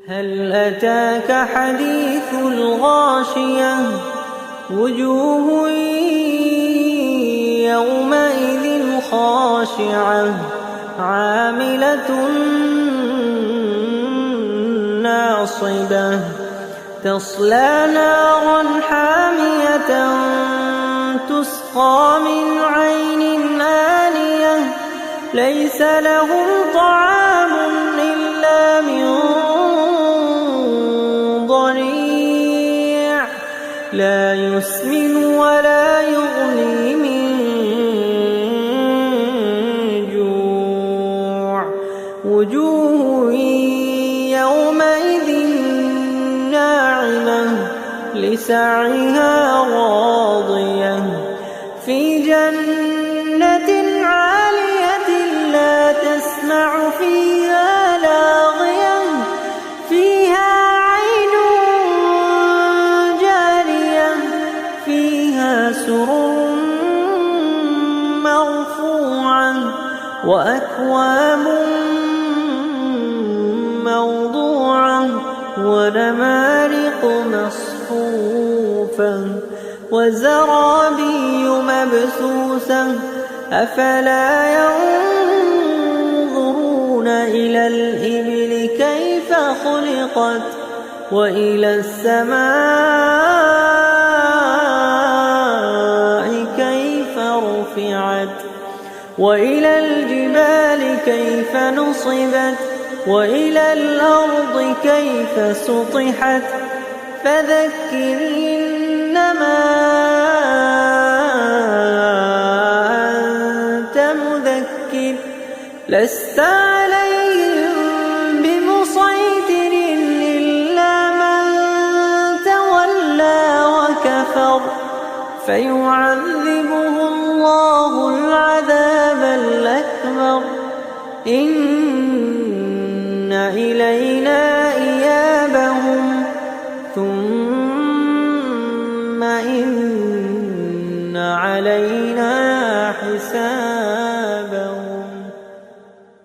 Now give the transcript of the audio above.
هل أتاك حديث الغاشية وجوه يومئذ خاشعة عاملة ناصبة تصلى نارا حامية تسقى من عين آنية ليس لهم طعام إلا من ضريع لا يسمن ولا يغني من جوع وجوه يومئذ ناعمة لسعيها راضية في جنة عالية لا تسمع فيها لاغية فيها عين جارية فيها سرر مرفوعة وأكواب موضوعة ونمارق مصفوفة وزرابي مبثوثة أفلا ينظرون إلى الإبل كيف خلقت وإلى السماء كيف رفعت وإلى الجبال كيف نصبت وإلى الأرض كيف سطحت فذكر إنما أنت مذكر لست عليهم بمسيطر إلا من تولى وكفر فيعذبه الله العذاب الأكبر إن إلينا إيابهم ثم إن علينا